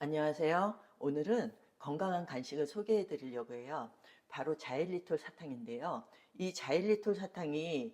안녕하세요. 오늘은 건강한 간식을 소개해 드리려고 해요. 바로 자일리톨 사탕인데요. 이 자일리톨 사탕이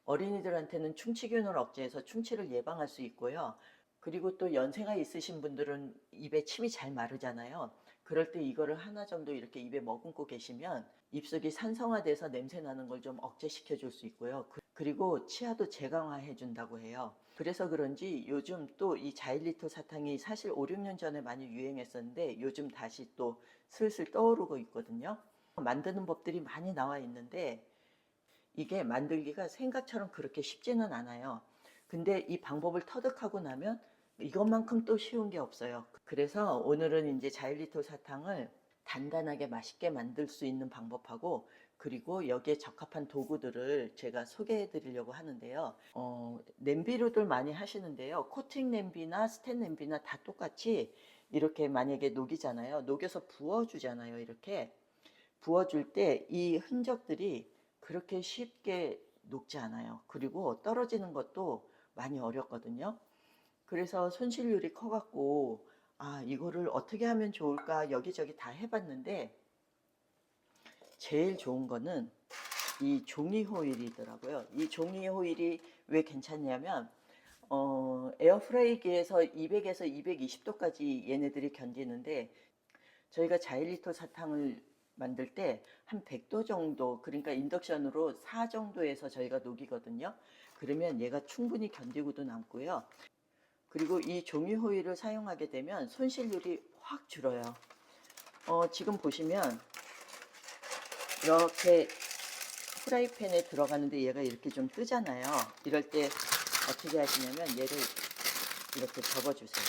어린이들한테는 충치균을 억제해서 충치를 예방할 수 있고요. 그리고 또 연세가 있으신 분들은 입에 침이 잘 마르잖아요. 그럴 때 이거를 하나 정도 이렇게 입에 머금고 계시면 입속이 산성화돼서 냄새 나는 걸 좀 억제시켜 줄 수 있고요. 그리고 치아도 재강화해 준다고 해요. 그래서 그런지 요즘 또 이 자일리톨 사탕이 사실 5, 6년 전에 많이 유행했었는데 요즘 다시 또 슬슬 떠오르고 있거든요. 만드는 법들이 많이 나와 있는데 이게 만들기가 생각처럼 그렇게 쉽지는 않아요. 근데 이 방법을 터득하고 나면 이것만큼 또 쉬운 게 없어요. 그래서 오늘은 이제 자일리톨 사탕을 단단하게 맛있게 만들 수 있는 방법하고 그리고 여기에 적합한 도구들을 제가 소개해 드리려고 하는데요. 냄비로들 많이 하시는데요. 코팅 냄비나 스텐 냄비나 다 똑같이 이렇게 만약에 녹이잖아요. 녹여서 부어주잖아요. 이렇게. 부어줄 때 이 흔적들이 그렇게 쉽게 녹지 않아요. 그리고 떨어지는 것도 많이 어렵거든요. 그래서 손실률이 커갖고 이거를 어떻게 하면 좋을까 여기저기 다 해봤는데 제일 좋은 거는 이 종이 호일이더라고요. 이 종이 호일이 왜 괜찮냐면 에어프라이기에서 200에서 220도까지 얘네들이 견디는데 저희가 자일리톨 사탕을 만들 때 한 100도 정도, 그러니까 인덕션으로 4 정도에서 저희가 녹이거든요. 그러면 얘가 충분히 견디고도 남고요. 그리고 이 종이 호일을 사용하게 되면 손실률이 확 줄어요. 지금 보시면 이렇게 프라이팬에 들어가는데 얘가 이렇게 좀 뜨잖아요. 이럴 때 어떻게 하시냐면 얘를 이렇게 접어주세요.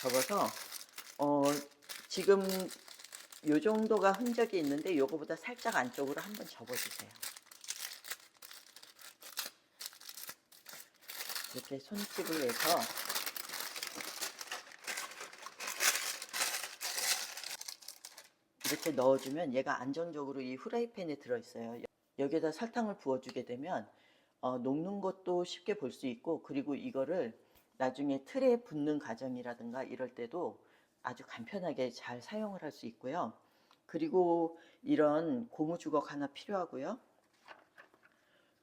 접어서 지금 요 정도가 흔적이 있는데 요거보다 살짝 안쪽으로 한번 접어주세요. 이렇게 손톱을 내서 이렇게 넣어주면 얘가 안정적으로 이 후라이팬에 들어있어요. 여기에다 설탕을 부어주게 되면 녹는 것도 쉽게 볼 수 있고 그리고 이거를 나중에 틀에 붓는 과정이라든가 이럴 때도 아주 간편하게 잘 사용을 할 수 있고요. 그리고 이런 고무 주걱 하나 필요하고요.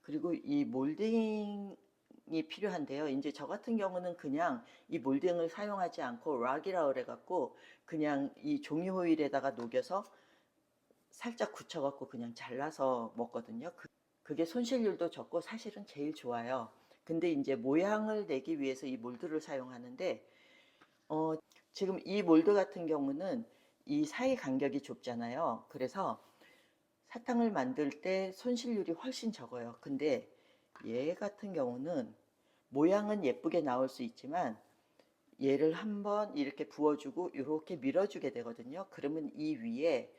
그리고 이 몰딩이 필요한데요. 이제 저 같은 경우는 그냥 이 몰딩을 사용하지 않고 락이라 그래 갖고 그냥 이 종이 호일에다가 녹여서 살짝 굳혀 갖고 그냥 잘라서 먹거든요. 그게 손실률도 적고 사실은 제일 좋아요. 근데 이제 모양을 내기 위해서 이 몰드를 사용하는데 어 지금 이 몰드 같은 경우는 이 사이 간격이 좁잖아요. 그래서 사탕을 만들 때 손실률이 훨씬 적어요. 근데 얘 같은 경우는 모양은 예쁘게 나올 수 있지만 얘를 한번 이렇게 부어주고 이렇게 밀어주게 되거든요. 그러면 이 위에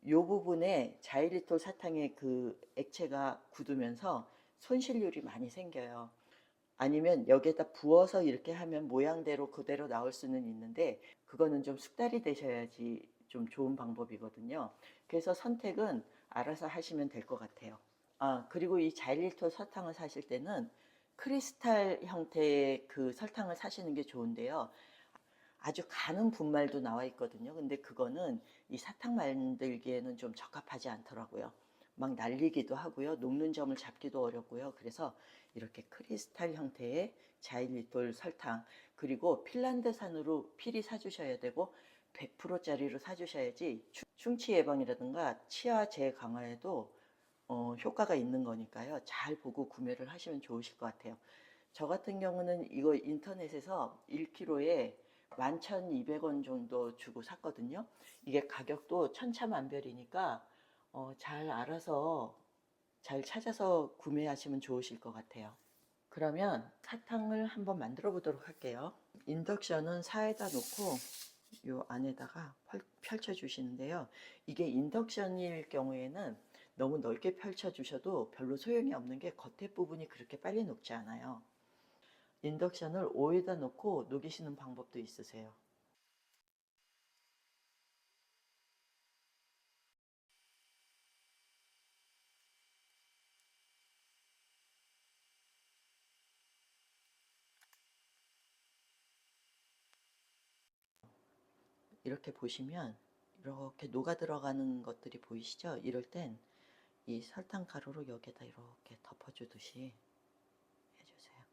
요 부분에 자일리톨 사탕의 그 액체가 굳으면서 손실률이 많이 생겨요. 아니면 여기에다 부어서 이렇게 하면 모양대로 그대로 나올 수는 있는데 그거는 좀 숙달이 되셔야지 좀 좋은 방법이거든요. 그래서 선택은 알아서 하시면 될 것 같아요. 그리고 이 자일리톨 설탕을 사실 때는 크리스탈 형태의 그 설탕을 사시는 게 좋은데요. 아주 가는 분말도 나와 있거든요. 근데 그거는 이 사탕 만들기에는 좀 적합하지 않더라고요. 막 날리기도 하고요. 녹는 점을 잡기도 어렵고요. 그래서 이렇게 크리스탈 형태의 자일리톨 설탕, 그리고 핀란드산으로 필히 사주셔야 되고 100%짜리로 사주셔야지 충치 예방이라든가 치아 재강화에도 효과가 있는 거니까요. 잘 보고 구매를 하시면 좋으실 것 같아요. 저 같은 경우는 이거 인터넷에서 1kg에 11,200원 정도 주고 샀거든요. 이게 가격도 천차만별이니까 잘 알아서 잘 찾아서 구매하시면 좋으실 것 같아요. 그러면 사탕을 한번 만들어 보도록 할게요. 인덕션은 사에다 놓고 요 안에다가 펼쳐 주시는데요. 이게 인덕션일 경우에는 너무 넓게 펼쳐 주셔도 별로 소용이 없는 게 겉에 부분이 그렇게 빨리 녹지 않아요. 인덕션을 5에다 놓고 녹이시는 방법도 있으세요. 이렇게 보시면 이렇게 녹아 들어가는 것들이 보이시죠? 이럴 땐 이 설탕 가루로 여기에다 이렇게 덮어주듯이 해주세요.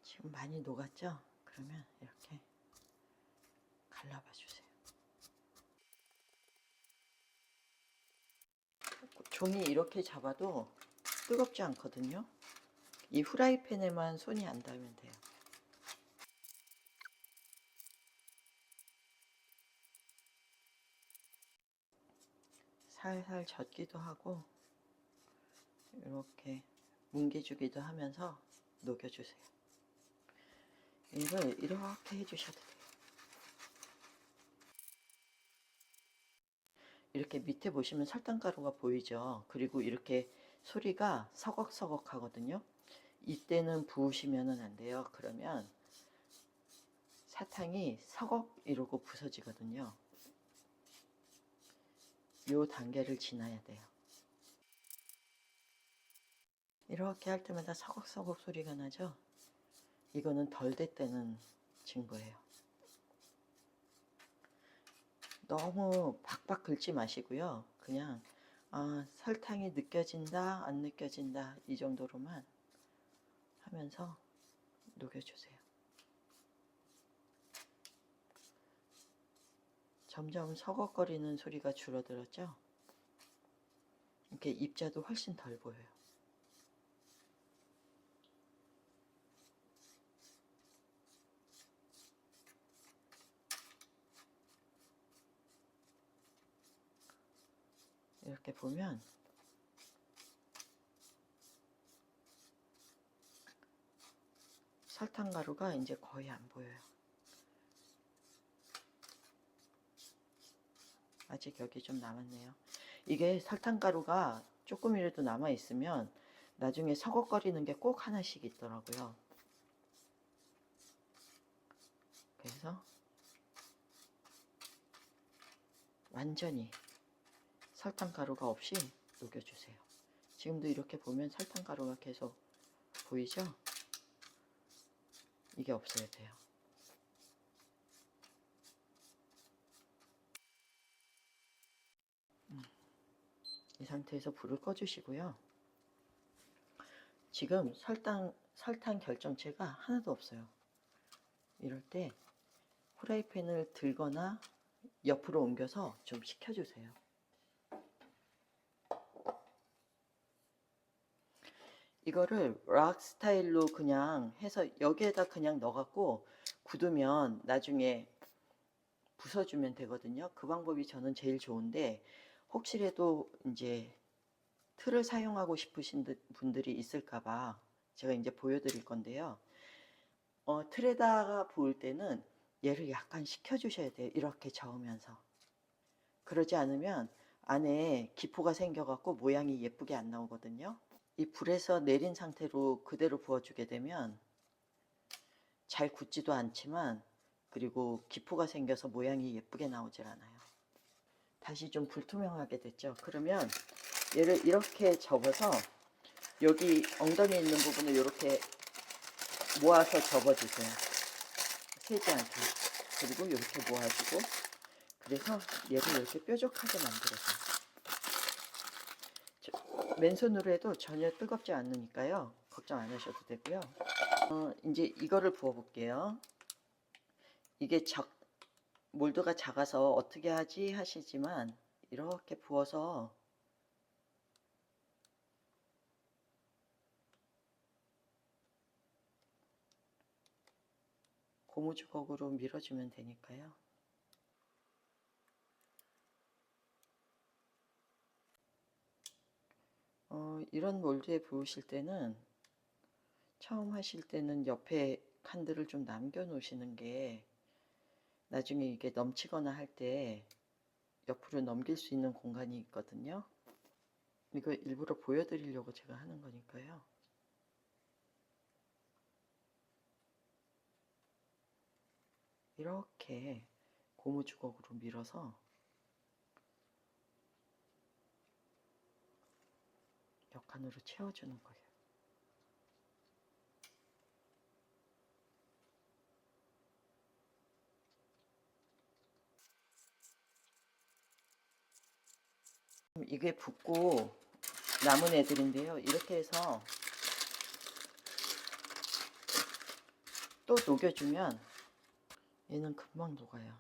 지금 많이 녹았죠? 그러면 이렇게 갈라봐 주세요. 종이 이렇게 잡아도 뜨겁지 않거든요. 이 후라이팬에만 손이 안 닿으면 돼요. 살살 젓기도 하고 이렇게 뭉개주기도 하면서 녹여주세요. 이걸 이렇게 해주셔도 돼요. 이렇게 밑에 보시면 설탕가루가 보이죠? 그리고 이렇게 소리가 서걱서걱 하거든요. 이때는 부으시면 안 돼요. 그러면 사탕이 서걱 이러고 부서지거든요. 요 단계를 지나야 돼요. 이렇게 할 때마다 서걱서걱 소리가 나죠? 이거는 덜 됐다는 증거예요. 너무 박박 긁지 마시고요. 그냥 설탕이 느껴진다 안 느껴진다 이 정도로만 하면서 녹여주세요. 점점 서걱거리는 소리가 줄어들었죠? 이렇게 입자도 훨씬 덜 보여요. 이렇게 보면 설탕가루가 이제 거의 안 보여요. 아직 여기 좀 남았네요. 이게 설탕가루가 조금이라도 남아있으면 나중에 서걱거리는 게 꼭 하나씩 있더라고요. 그래서 완전히 설탕가루가 없이 녹여주세요. 지금도 이렇게 보면 설탕가루가 계속 보이죠? 이게 없어야 돼요. 이 상태에서 불을 꺼주시고요. 지금 설탕 결정체가 하나도 없어요. 이럴 때 후라이팬을 들거나 옆으로 옮겨서 좀 식혀주세요. 이거를 락 스타일로 그냥 해서 여기에다 그냥 넣어갖고 굳으면 나중에 부숴주면 되거든요. 그 방법이 저는 제일 좋은데 혹시라도 이제 틀을 사용하고 싶으신 분들이 있을까봐 제가 이제 보여드릴 건데요. 틀에다가 부을 때는 얘를 약간 식혀주셔야 돼요. 이렇게 저으면서. 그러지 않으면 안에 기포가 생겨갖고 모양이 예쁘게 안 나오거든요. 이 불에서 내린 상태로 그대로 부어주게 되면 잘 굳지도 않지만 그리고 기포가 생겨서 모양이 예쁘게 나오질 않아요. 다시 좀 불투명하게 됐죠. 그러면 얘를 이렇게 접어서 여기 엉덩이 있는 부분을 이렇게 모아서 접어주세요. 새지 않게. 그리고 이렇게 모아주고 그래서 얘를 이렇게 뾰족하게 만들어줘요. 맨손으로 해도 전혀 뜨겁지 않으니까요. 걱정 안 하셔도 되고요. 이제 이거를 부어 볼게요. 이게 몰드가 작아서 어떻게 하지 하시지만 이렇게 부어서 고무주걱으로 밀어주면 되니까요. 이런 몰드에 부으실 때는 처음 하실 때는 옆에 칸들을 좀 남겨 놓으시는 게 나중에 이게 넘치거나 할 때 옆으로 넘길 수 있는 공간이 있거든요. 이거 일부러 보여드리려고 제가 하는 거니까요. 이렇게 고무주걱으로 밀어서 옆칸으로 채워주는 거예요. 이게 붓고 남은 애들인데요. 이렇게 해서 또 녹여주면 얘는 금방 녹아요.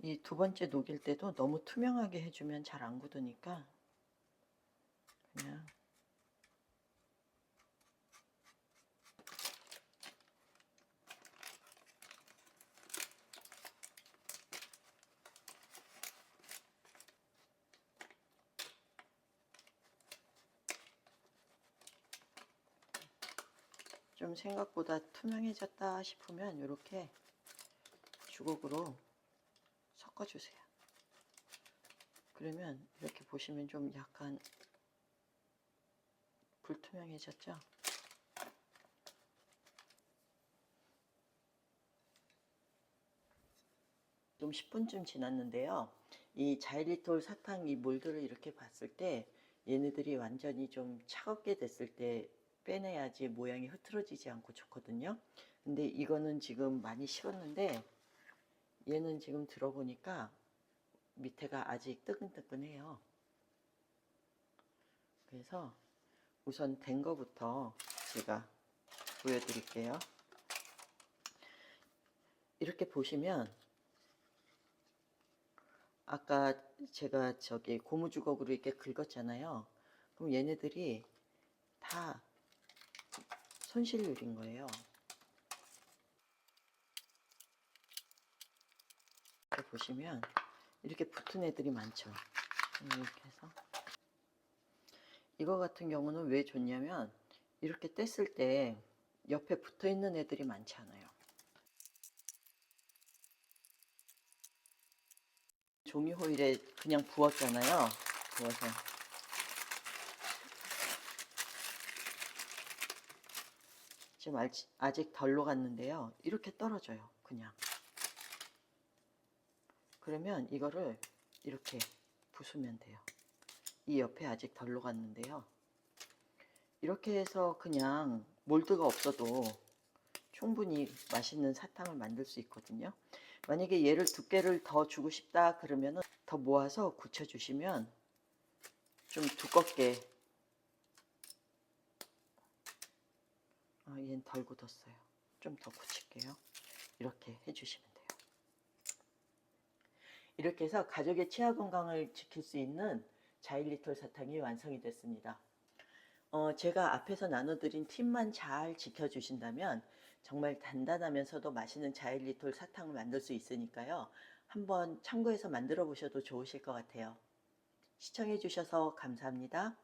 이 두 번째 녹일 때도 너무 투명하게 해주면 잘 안 굳으니까 그냥 좀 생각보다 투명해졌다 싶으면 이렇게 주걱으로 섞어주세요. 그러면 이렇게 보시면 좀 약간 불투명해졌죠? 좀 10분쯤 지났는데요. 이 자일리톨 사탕 이 몰드를 이렇게 봤을 때 얘네들이 완전히 좀 차갑게 됐을 때 빼내야지 모양이 흐트러지지 않고 좋거든요. 근데 이거는 지금 많이 식었는데 얘는 지금 들어보니까 밑에가 아직 뜨끈뜨끈해요. 그래서 우선 된 거부터 제가 보여드릴게요. 이렇게 보시면 아까 제가 저기 고무주걱으로 이렇게 긁었잖아요. 그럼 얘네들이 다 손실률인 거예요. 이렇게 보시면 이렇게 붙은 애들이 많죠. 이렇게 해서 이거 같은 경우는 왜 좋냐면 이렇게 뗐을 때 옆에 붙어 있는 애들이 많지 않아요. 종이 호일에 그냥 부었잖아요. 부어서 지금 아직 덜 녹았는데요. 이렇게 떨어져요. 그냥. 그러면 이거를 이렇게 부수면 돼요. 이 옆에 아직 덜 녹았는데요. 이렇게 해서 그냥 몰드가 없어도 충분히 맛있는 사탕을 만들 수 있거든요. 만약에 얘를 두께를 더 주고 싶다 그러면 더 모아서 굳혀주시면 좀 두껍게, 얘는 덜 굳었어요. 좀 더 굳힐게요. 이렇게 해주시면 돼요. 이렇게 해서 가족의 치아 건강을 지킬 수 있는 자일리톨 사탕이 완성이 됐습니다. 제가 앞에서 나눠드린 팁만 잘 지켜주신다면 정말 단단하면서도 맛있는 자일리톨 사탕을 만들 수 있으니까요. 한번 참고해서 만들어 보셔도 좋으실 것 같아요. 시청해 주셔서 감사합니다.